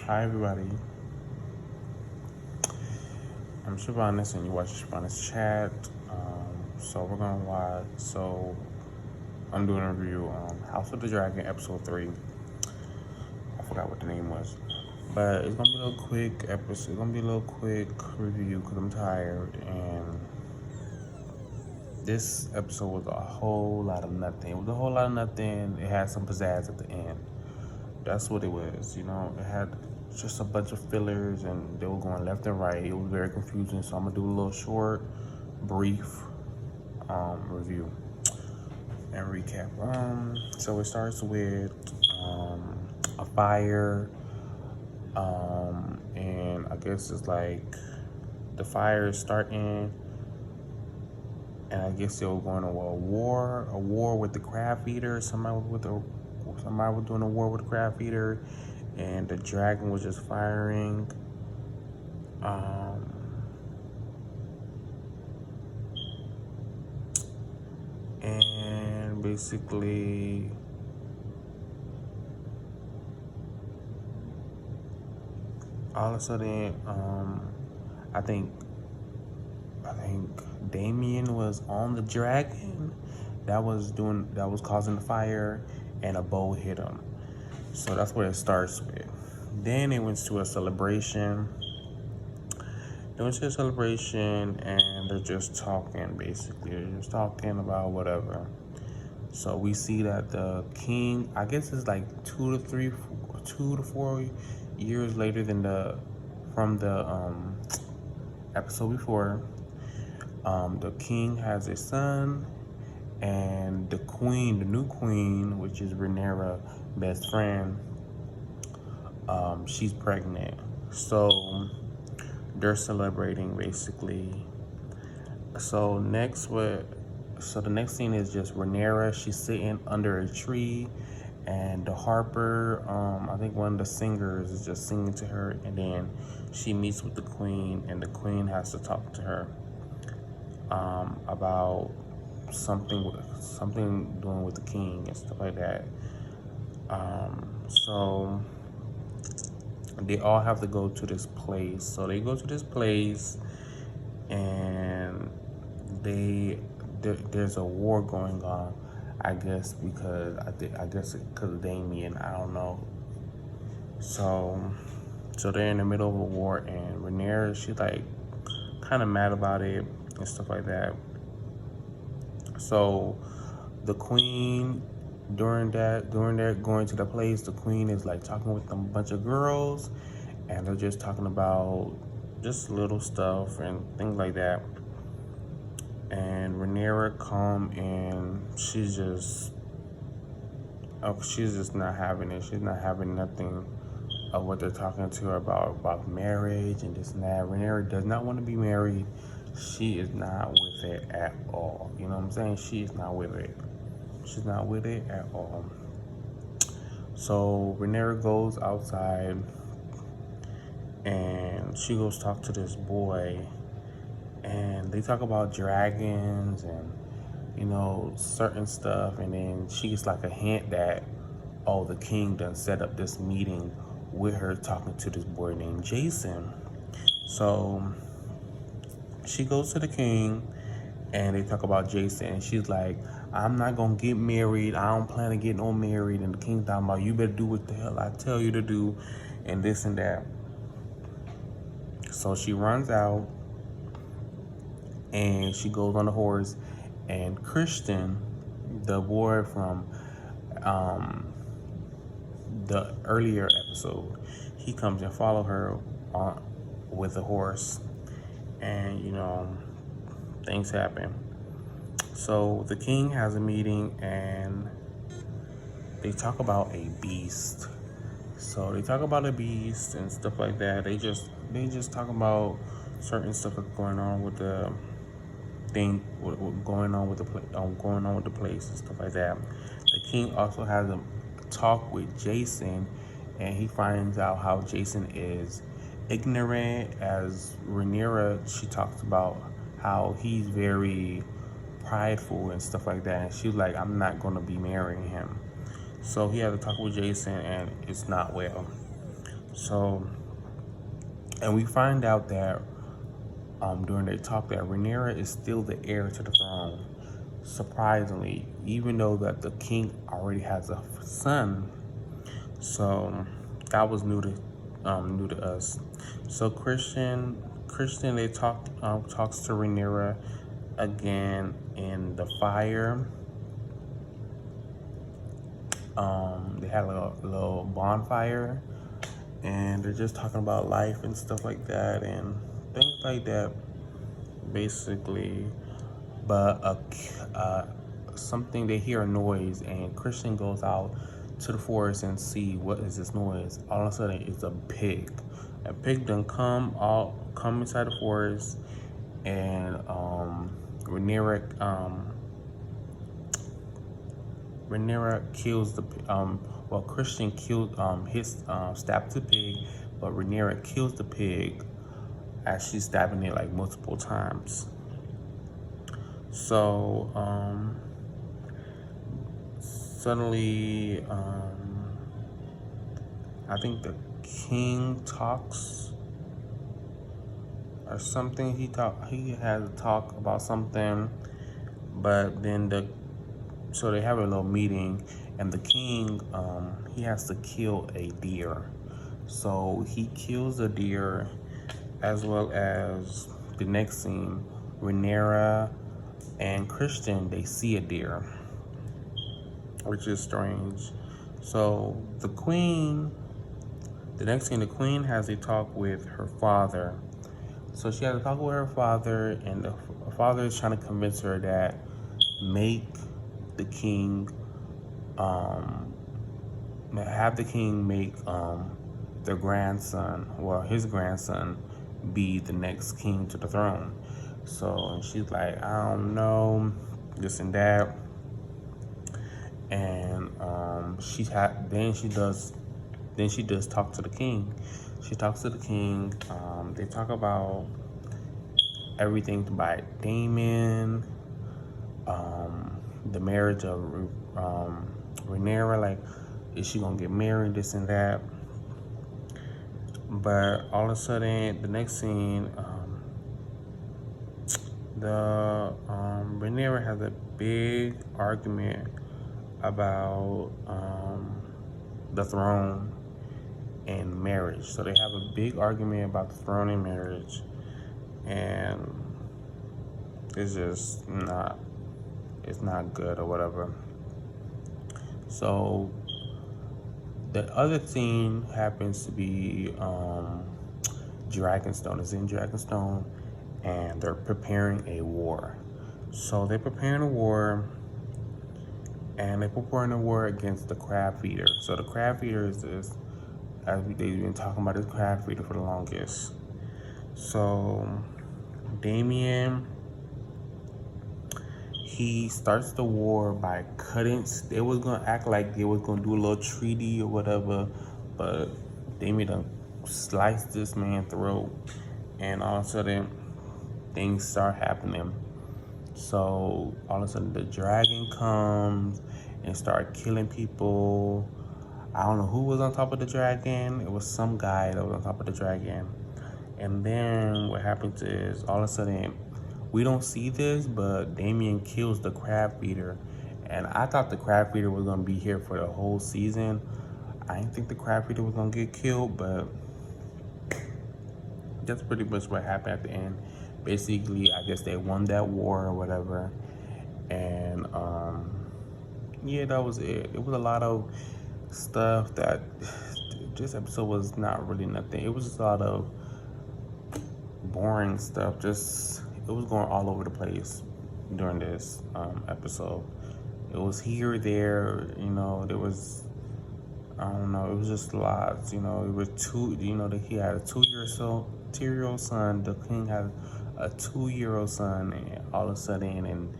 Hi everybody, I'm Shabbanis and you watch Shabbanis Chat. So we're gonna watch. So I'm doing a review on House of the Dragon episode 3. I forgot what the name was, but it's gonna be a little quick episode. It's gonna be a little quick review because I'm tired. And this episode was a whole lot of nothing. It was a whole lot of nothing. It had some pizzazz at the end. That's what it was. It had just a bunch of fillers and they were going left and right. It was very confusing. So I'm gonna do a little short, brief review and recap. So it starts with a fire, and I guess it's like the fire is starting, and I guess they were going to a war with the crab eater. Somebody was doing a war with the crab eater, and the dragon was just firing. And basically, all of a sudden, I think Damien was on the dragon that was causing the fire, and a bow hit him. So that's where it starts with. Then it went to a celebration. And they're just talking, basically. They're just talking about whatever. So we see that the king, I guess it's like 2 to 4 years later from the episode before. The king has a son, and the new queen, which is Rhaenyra's best friend, she's pregnant. So they're celebrating, basically. So the next scene is just Rhaenyra. She's sitting under a tree, and the harper, I think one of the singers, is just singing to her, and then she meets with the queen, and the queen has to talk to her about something doing with the king and stuff like that. So they all have to go to this place. So they go to this place, and there's a war going on. I guess because of Damien. I don't know. So they're in the middle of a war, and Rhaenyra, she's like kind of mad about it and stuff like that. So the queen, during that going to the place, the queen is like talking with a bunch of girls, and they're just talking about just little stuff and things like that. And Rhaenyra come, and she's just not having it. She's not having nothing of what they're talking to her about marriage and this and that. Rhaenyra does not want to be married. She is not with it at all. You know what I'm saying? She is not with it. She's not with it at all. So Rhaenyra goes outside, and she goes talk to this boy, and they talk about dragons and certain stuff. And then she gets like a hint that, oh, the king done set up this meeting with her talking to this boy named Jason. So she goes to the king, and they talk about Jason, and she's like, I'm not gonna get married. I don't plan to get no married. And the king's talking about, you better do what the hell I tell you to do, and this and that. So she runs out, and she goes on the horse, and Christian, the boy from the earlier episode, he comes and follow her with a horse, and things happen. So the king has a meeting, and they talk about a beast. So they talk about a beast and stuff like that. They just talk about certain stuff that's going on with the thing, going on with the place and stuff like that. The king also has a talk with Jason, and he finds out how Jason is ignorant. As Rhaenyra, she talks about how he's very prideful and stuff like that, and she's like, I'm not gonna be marrying him. So he had to talk with Jason, and it's not well. So, and we find out that during their talk that Rhaenyra is still the heir to the throne. Surprisingly, even though that the king already has a son, so that was new to us. So Christian, they talks to Rhaenyra again in the fire. They had a little bonfire, and they're just talking about life and stuff like that and things like that, basically. But something, they hear a noise, and Christian goes out to the forest and see what is this noise. All of a sudden, it's a pig. A pig done come inside the forest, and Rhaenyra kills the Christian stabs the pig, but Rhaenyra kills the pig as she's stabbing it like multiple times. So suddenly, I think the king talks or something. He has a talk about something, but then so they have a little meeting, and the king, he has to kill a deer. So he kills a deer, as well as the next scene, Rhaenyra and Christian, they see a deer, which is strange. So the next scene, the queen has a talk with her father. So she has a talk with her father, and the father is trying to convince her that make the king, have the king make their grandson, well, his grandson, be the next king to the throne. So she's like, I don't know, this and that. And then she does talk to the king. She talks to the king. They talk about everything by Daemon, the marriage of Rhaenyra, like, is she gonna get married, this and that. But all of a sudden, the next scene, Rhaenyra has a big argument about the throne and marriage. So they have a big argument about the throne and marriage, and it's just not good or whatever. So the other scene happens to be Dragonstone. It's in Dragonstone, and they're preparing a war. So they're preparing a war, and they're preparing a war against the Crab Feeder. So the Crab Feeder is this, they've been talking about this Crab Feeder for the longest. So Daemon, he starts the war by cutting. They was gonna act like they was gonna do a little treaty or whatever, but Daemon done sliced this man's throat, and all of a sudden things start happening. So all of a sudden the dragon comes and start killing people. I don't know who was on top of the dragon. It was some guy that was on top of the dragon. And then what happens is, all of a sudden, we don't see this, but Daemon kills the Crab Feeder. And I thought the Crab Feeder was gonna be here for the whole season. I didn't think the Crab Feeder was gonna get killed, but that's pretty much what happened at the end. Basically, I guess they won that war or whatever. And yeah, that was it. It was a lot of stuff that this episode was not really nothing. It was just a lot of boring stuff. Just, it was going all over the place during this episode. It was here, there, there was, I don't know, it was just lots, it was he had a 2-year-old son, the king had a 2-year-old son, and all of a sudden, and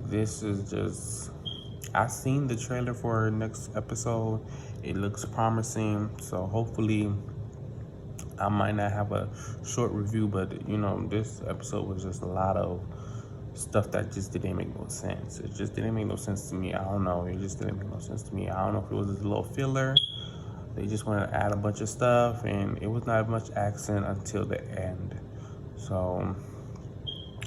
this is just, I seen the trailer for next episode. It looks promising, so hopefully I might not have a short review, but this episode was just a lot of stuff that just didn't make no sense. It just didn't make no sense to me. I don't know. It just didn't make no sense to me. I don't know if it was just a little filler. They just wanted to add a bunch of stuff, and it was not much action until the end. So,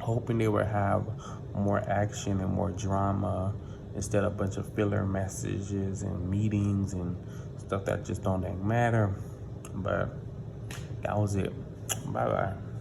hoping they would have more action and more drama instead of a bunch of filler messages and meetings and stuff that just don't matter. But that was it. Bye bye.